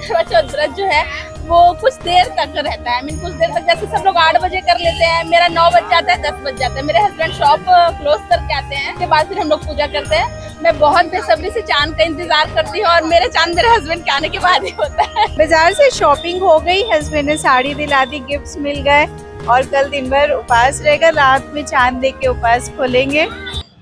करवा चौथ व्रत जो है वो कुछ देर तक रहता है। कुछ देर तक, जैसे सब लोग 8 बजे कर लेते हैं, मेरा 9 बज जाता है, 10 बज जाता है। मेरे हस्बैंड शॉप क्लोज करके आते हैं, उसके बाद फिर हम लोग पूजा करते हैं। मैं बहुत बेसब्री से चांद का इंतजार करती हूँ और मेरे चांद मेरे हस्बैंड के आने के बाद ही होता है। बाजार से शॉपिंग हो गई, हस्बैंड ने साड़ी दिला दी, गिफ्ट्स मिल गए और कल दिन भर उपवास रहेगा, रात में चांद देख के उपवास खोलेंगे।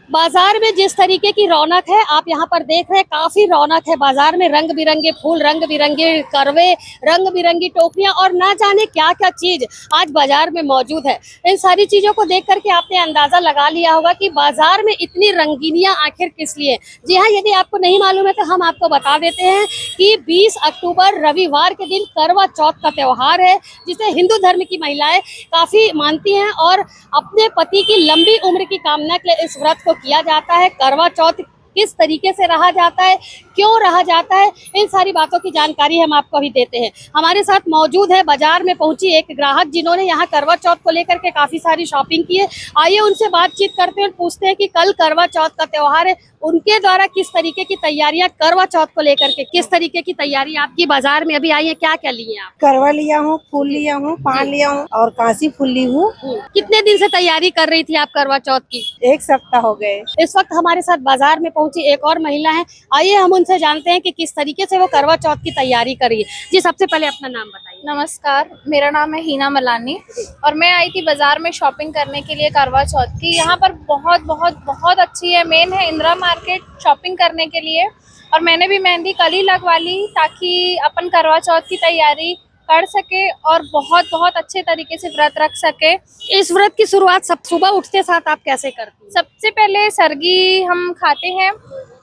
बाजार में जिस तरीके की रौनक है आप यहाँ पर देख रहे हैं, काफी रौनक है बाजार में। रंग बिरंगे फूल, रंग बिरंगे करवे, रंग बिरंगी टोकरियां और ना जाने क्या क्या चीज आज बाजार में मौजूद है। इन सारी चीजों को देख करके आपने अंदाजा लगा लिया होगा कि बाजार में इतनी रंगीनियां आखिर किस लिए। जी हाँ, यदि आपको नहीं मालूम है तो हम आपको बता देते हैं कि 20 अक्टूबर रविवार के दिन करवा चौथ का त्योहार है, जिसे हिंदू धर्म की महिलाएं काफी मानती हैं और अपने पति की लंबी उम्र की कामना के लिए इस व्रत को किया जाता है। करवा चौथ किस तरीके से रहा जाता है, क्यों रहा जाता है, इन सारी बातों की जानकारी हम आपको अभी देते हैं। हमारे साथ मौजूद है बाजार में पहुंची एक ग्राहक जिन्होंने यहाँ करवा चौथ को लेकर के काफी सारी शॉपिंग की है। आइए उनसे बातचीत करते हैं और पूछते हैं कि कल करवा चौथ का त्योहार है, उनके द्वारा किस तरीके की तैयारियां करवा चौथ को लेकर के, किस तरीके की तैयारी आपकी बाजार में अभी आई है, क्या क्या लिए आप? करवा लिया हूँ, फूल लिया हूँ, पान लिया हूँ और कांसी फूल ली हूँ। कितने दिन से तैयारी कर रही थी आप करवा चौथ की? 1 सप्ताह हो गए। इस वक्त हमारे साथ बाजार में पहुंची एक और महिला है, आइए हम उनसे जानते हैं कि किस तरीके से वो करवा चौथ की तैयारी कर रही है। जी, सबसे पहले अपना नाम बताइए। नमस्कार, मेरा नाम है हीना मलानी और मैं आई थी बाजार में शॉपिंग करने के लिए करवा चौथ की। यहाँ पर बहुत बहुत बहुत अच्छी है, मेन है इंदिरा मार्केट शॉपिंग करने के लिए। और मैंने भी मेहंदी कल ही लगवा ली ताकि अपन करवा चौथ की तैयारी कर सके और बहुत बहुत अच्छे तरीके से व्रत रख सके। इस व्रत की शुरुआत सब सुबह उठते साथ आप कैसे करती हैं? सबसे पहले सरगी हम खाते हैं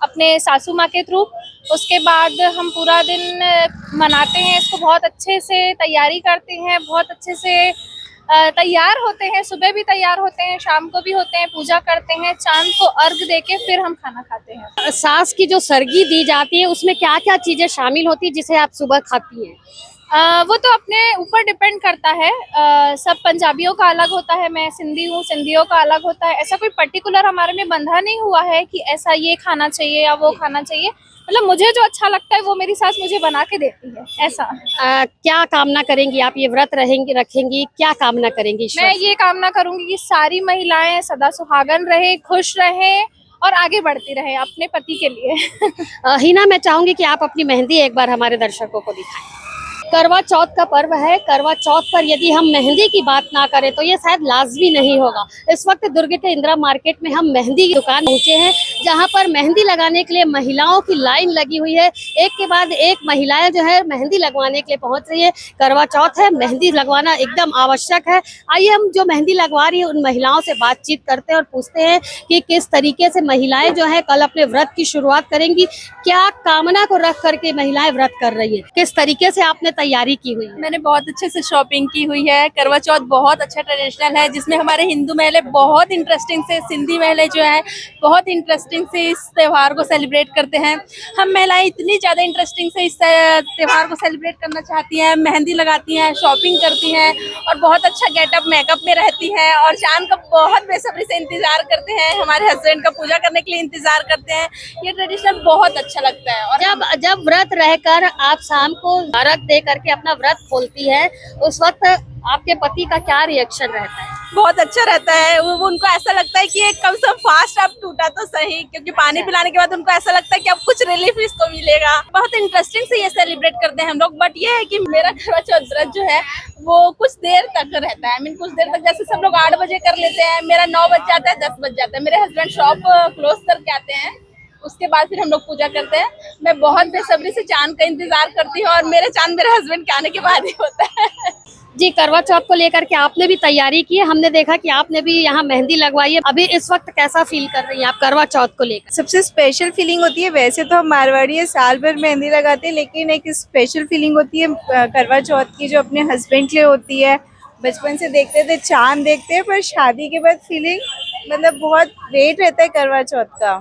अपने सासू माँ के थ्रू, उसके बाद हम पूरा दिन मनाते हैं इसको, बहुत अच्छे से तैयारी करते हैं, बहुत अच्छे से तैयार होते हैं। सुबह भी तैयार होते हैं, शाम को भी होते हैं, पूजा करते हैं, चांद को अर्घ देके फिर हम खाना खाते हैं। सास की जो सरगी दी जाती है उसमें क्या क्या चीजें शामिल होती है जिसे आप सुबह खाती हैं? वो तो अपने ऊपर डिपेंड करता है। सब पंजाबियों का अलग होता है, मैं सिंधी हूँ, सिंधियों का अलग होता है। ऐसा कोई पर्टिकुलर हमारे में बंधा नहीं हुआ है कि ऐसा ये खाना चाहिए या वो खाना चाहिए। मतलब मुझे जो अच्छा लगता है वो मेरी सास मुझे बना के देती है, ऐसा। क्या कामना करेंगी आप, ये व्रत रखेंगी, क्या कामना करेंगी? मैं ये कामना करूंगी कि सारी महिलाएं सदा सुहागन रहे, खुश रहे और आगे बढ़ती रहे अपने पति के लिए। हिना, मैं चाहूंगी कि आप अपनी मेहंदी एक बार हमारे दर्शकों को दिखाएं। करवा चौथ का पर्व है, करवा चौथ पर यदि हम मेहंदी की बात ना करें तो ये शायद लाजमी नहीं होगा। इस वक्त दुर्ग के इंदिरा मार्केट में हम मेहंदी की दुकान पहुंचे हैं, जहां पर मेहंदी लगाने के लिए महिलाओं की लाइन लगी हुई है। एक के बाद एक महिलाएं जो है मेहंदी लगवाने के लिए पहुंच रही है। करवा चौथ है, मेहंदी लगवाना एकदम आवश्यक है। आइए हम जो मेहंदी लगवा रही है उन महिलाओं से बातचीत करते हैं और पूछते हैं कि किस तरीके से महिलाएं जो है कल अपने व्रत की शुरुआत करेंगी, क्या कामना को रख करके महिलाएं व्रत कर रही है, किस तरीके से आपने तैयारी की हुई है? मैंने बहुत अच्छे से शॉपिंग की हुई है। करवा चौथ बहुत अच्छा ट्रेडिशनल है, जिसमें हमारे हिंदू महिलाएं बहुत इंटरेस्टिंग से, सिंधी महिलाएं जो है बहुत इंटरेस्टिंग से इस त्यौहार को सेलिब्रेट करते हैं। हम महिलाएं इतनी ज़्यादा इंटरेस्टिंग से इस त्यौहार को सेलिब्रेट करना चाहती हैं, मेहंदी लगाती हैं, शॉपिंग करती हैं और बहुत अच्छा गेटअप मेकअप में रहती हैं और चांद का बहुत बेसब्री से इंतजार करते हैं। हमारे हस्बैंड का पूजा करने के लिए इंतजार करते हैं। ये ट्रेडिशनल बहुत अच्छा लगता है। और जब व्रत रहकर आप शाम को अर्घ दे करके अपना व्रत खोलती है, उस वक्त आपके पति का क्या रिएक्शन रहता है? बहुत अच्छा रहता है। वो उनको ऐसा लगता है कि ये कम से कम फास्ट अब टूटा तो सही, क्योंकि पानी पिलाने के बाद उनको ऐसा लगता है कि अब कुछ रिलीफ इसको मिलेगा। बहुत इंटरेस्टिंग से ये सेलिब्रेट करते हैं हम लोग। बट ये है कि मेरा करवा चौथ व्रत जो है वो कुछ देर तक रहता है। कुछ देर तक, जैसे सब लोग 8 बजे कर लेते हैं, मेरा 9 बज जाता है, 10 बज जाता है। मेरे हस्बैंड शॉप क्लोज करके आते हैं, उसके बाद फिर हम लोग पूजा करते हैं। मैं बहुत बेसब्री से चांद का इंतजार करती हूँ और मेरे चांद मेरे हस्बैंड के आने के बाद ही होता है। जी, करवा चौथ को लेकर के आपने भी तैयारी की है, हमने देखा कि आपने भी यहाँ मेहंदी लगवाई है। अभी इस वक्त कैसा फील कर रही हैं आप करवा चौथ को लेकर? सबसे स्पेशल फीलिंग होती है, वैसे तो हम मारवाड़ी है, साल भर मेहंदी लगाते हैं, लेकिन एक स्पेशल फीलिंग होती है करवा चौथ की, जो अपने हस्बैंड के लिए होती है। बचपन से देखते थे, चांद देखते हैं, पर शादी के बाद फीलिंग मतलब बहुत वेट रहता है करवा चौथ का।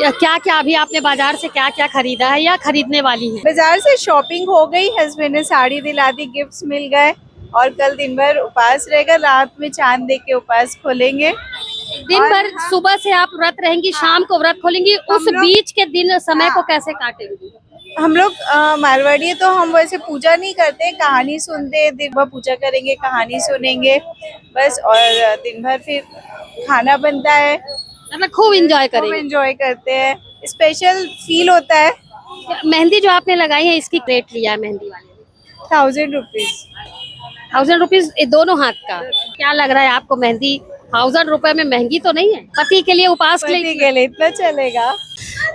क्या क्या अभी आपने बाजार से क्या क्या खरीदा है या खरीदने वाली है? बाजार से शॉपिंग हो गई, हस्बैंड ने साड़ी दिला दी, गिफ्ट्स मिल गए और कल दिन भर उपवास रहेगा, रात में चांद देख के उपवास खोलेंगे। दिन भर सुबह से आप व्रत रहेंगी, शाम को व्रत खोलेंगी, उस बीच के दिन समय को कैसे काटेंगी? हम लोग मारवाड़ी है तो हम वैसे पूजा नहीं करते, कहानी सुनते हैं, दिन भर पूजा करेंगे, कहानी सुनेंगे बस, और दिन भर फिर खाना बनता है, मतलब खूब एंजॉय खूब करेंगे। एंजॉय करते हैं, स्पेशल फील होता है। मेहंदी जो आपने लगाई है इसकी रेट लिया है मेहंदी वाले ने? 1000 रुपीज। 1000 रुपीज दोनों हाथ का। क्या लग रहा है आपको, मेहंदी 1000 रुपए में महंगी तो नहीं है? पति के लिए, उपास के पति लिए। के लिए इतना चलेगा।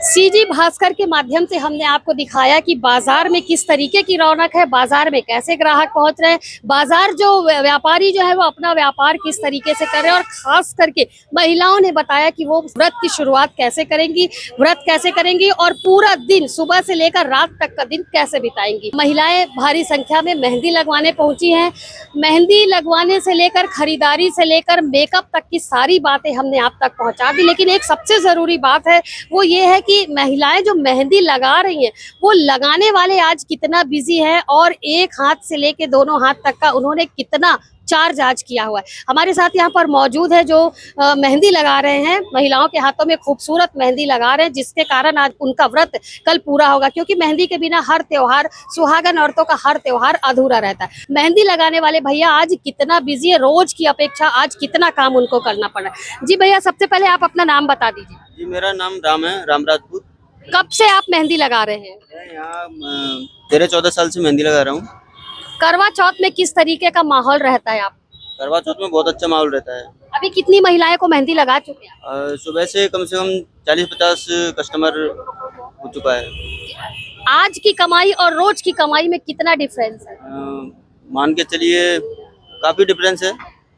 सीजी भास्कर के माध्यम से हमने आपको दिखाया कि बाजार में किस तरीके की रौनक है, बाजार में कैसे ग्राहक पहुंच रहे हैं, बाजार जो व्यापारी जो है वो अपना व्यापार किस तरीके से कर रहे हैं, और खास करके महिलाओं ने बताया कि वो व्रत की शुरुआत कैसे करेंगी, व्रत कैसे करेंगी, और पूरा दिन सुबह से लेकर रात तक का दिन कैसे बिताएंगी। महिलाएं भारी संख्या में मेहंदी लगवाने पहुंची हैं। मेहंदी लगवाने से लेकर खरीदारी से लेकर मेकअप तक की सारी बातें हमने आप तक पहुंचा दी, लेकिन एक सबसे जरूरी बात है वो ये है कि महिलाएं जो मेहंदी लगा रही हैं वो लगाने वाले आज कितना बिजी है, और एक हाथ से लेके दोनों हाथ तक का उन्होंने कितना चार्ज आज किया हुआ है। हमारे साथ यहाँ पर मौजूद है जो मेहंदी लगा रहे हैं, महिलाओं के हाथों में खूबसूरत मेहंदी लगा रहे हैं, जिसके कारण आज उनका व्रत कल पूरा होगा, क्योंकि मेहंदी के बिना हर त्योहार, सुहागन औरतों का हर त्योहार अधूरा रहता है। मेहंदी लगाने वाले भैया आज कितना बिजी है, रोज की अपेक्षा आज कितना काम उनको करना पड़ रहा है। जी भैया, सबसे पहले आप अपना नाम बता दीजिए। जी, मेरा नाम राम है, राम राजपूत। कब से आप मेहंदी लगा रहे हैं? मैं यहाँ 13-14 साल से मेहंदी लगा रहा हूँ। करवा चौथ में किस तरीके का माहौल रहता है आप? करवा चौथ में बहुत अच्छा माहौल रहता है। अभी कितनी महिलाएं को मेहंदी लगा चुके हैं? सुबह से कम 40-50 कस्टमर हो चुका है। आज की कमाई और रोज की कमाई में कितना डिफरेंस है? मान के चलिए काफी डिफरेंस है,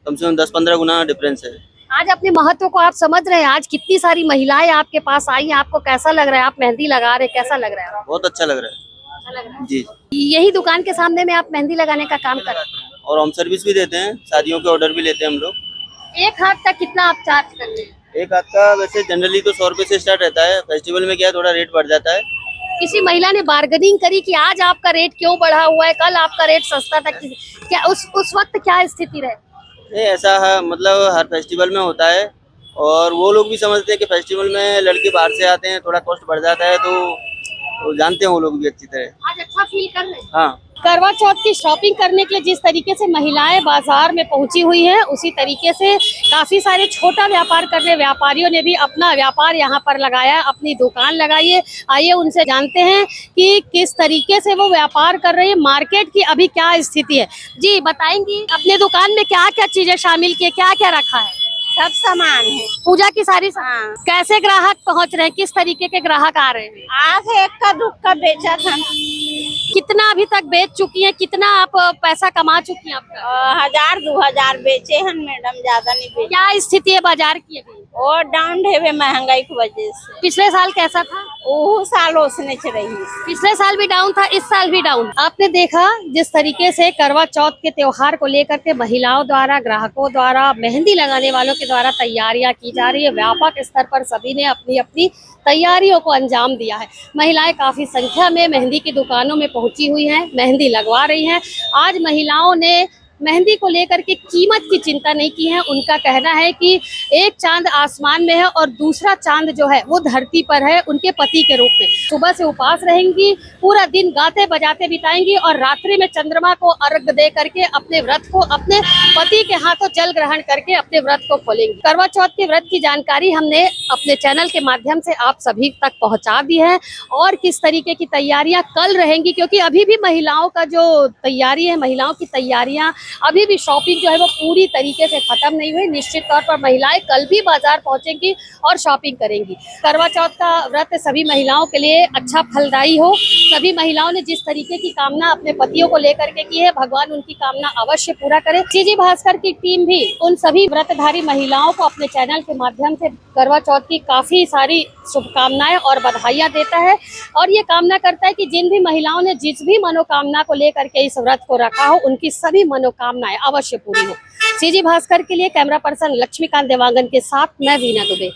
कम से कम 10-15 गुना डिफरेंस है। आज अपने महत्व को आप समझ रहे हैं? आज कितनी सारी महिलाएं आपके पास आई हैं, आपको कैसा लग रहा है? आप मेहंदी लगा रहे हैं, कैसा लग रहा है? बहुत अच्छा लग रहा है। अच्छा लग रहा है। जी। यही दुकान के सामने में आप मेहंदी लगाने का काम कर रहे हैं? और होम सर्विस भी देते हैं, शादियों के ऑर्डर भी लेते हैं हम लोग। एक हाथ का कितना आप चार्ज करते हैं? एक हाथ का वैसे जनरली तो 100 रुपए से स्टार्ट रहता है, फेस्टिवल में क्या है थोड़ा रेट बढ़ जाता है। किसी महिला ने बार्गेनिंग करी कि आज आपका रेट क्यों बढ़ा हुआ है, कल आपका रेट सस्ता था, क्या उस वक्त क्या स्थिति रहे? नहीं, ऐसा है, मतलब हर फेस्टिवल में होता है, और वो लोग भी समझते हैं कि फेस्टिवल में लड़के बाहर से आते हैं, थोड़ा कॉस्ट बढ़ जाता है, तो जानते हैं वो लोग भी अच्छी तरह। आज अच्छा फील कर रहे हैं? हाँ। करवा चौथ की शॉपिंग करने के लिए जिस तरीके से महिलाएं बाजार में पहुंची हुई हैं, उसी तरीके से काफी सारे छोटा व्यापार करने व्यापारियों ने भी अपना व्यापार यहाँ पर लगाया, अपनी दुकान लगाई है। आइए उनसे जानते हैं कि किस तरीके से वो व्यापार कर रहे हैं, मार्केट की अभी क्या स्थिति है। जी बताएंगी, अपने दुकान में क्या क्या चीजें शामिल की, क्या क्या रखा है? सब सामान है। पूजा की सारी हाँ। कैसे ग्राहक पहुँच रहे हैं, किस तरीके के ग्राहक आ रहे हैं? आज एक का दुख का बेचा था। कितना अभी तक बेच चुकी हैं, कितना आप पैसा कमा चुकी हैं आपका? 1000-2000 बेचे हैं मैडम, ज्यादा नहीं बेचे। क्या स्थिति है बाजार की अभी? और डाउन है महंगाई की वजह से। पिछले साल कैसा था? वो साल उसने रही। पिछले साल भी डाउन था, इस साल भी डाउन। आपने देखा जिस तरीके से करवा चौथ के त्योहार को लेकर के महिलाओं द्वारा, ग्राहकों द्वारा, मेहंदी लगाने वालों के द्वारा तैयारियां की जा रही है। व्यापक स्तर पर सभी ने अपनी अपनी तैयारियों को अंजाम दिया है। महिलाएं काफी संख्या में मेहंदी की दुकानों में पहुंची हुई हैं, मेहंदी लगवा रही हैं। आज महिलाओं ने मेहंदी को लेकर के कीमत की चिंता नहीं की है। उनका कहना है कि एक चांद आसमान में है और दूसरा चांद जो है वो धरती पर है, उनके पति के रूप में। सुबह से उपवास रहेंगी, पूरा दिन गाते बजाते बिताएंगी, और रात्रि में चंद्रमा को अर्घ दे करके अपने व्रत को अपने पति के हाथों जल ग्रहण करके अपने व्रत को खोलेंगी। करवा चौथ के व्रत की जानकारी हमने अपने चैनल के माध्यम से आप सभी तक पहुँचा दी है, और किस तरीके की तैयारियां कल रहेंगी, क्योंकि अभी भी महिलाओं का जो तैयारी है, महिलाओं की तैयारियां, अभी भी शॉपिंग जो है वो पूरी तरीके से खत्म नहीं हुई। निश्चित तौर पर महिलाएं कल भी बाजार पहुंचेंगी और शॉपिंग करेंगी। करवा चौथ का व्रत सभी महिलाओं के लिए अच्छा फलदायी हो। सभी महिलाओं ने जिस तरीके की कामना अपने पतियों को लेकर के की है, भगवान उनकी कामना अवश्य पूरा करे। सीजी भास्कर की टीम भी उन सभी व्रतधारी महिलाओं को अपने चैनल के माध्यम से करवा चौथ की काफी सारी शुभकामनाएं और बधाइयां देता है, और ये कामना करता है कि जिन भी महिलाओं ने जिस भी मनोकामना को लेकर के इस व्रत को रखा हो, उनकी सभी मनोकामनाएं अवश्य पूरी हो। सीजी भास्कर के लिए कैमरा पर्सन लक्ष्मीकांत देवांगन के साथ मैं वीना दुबे।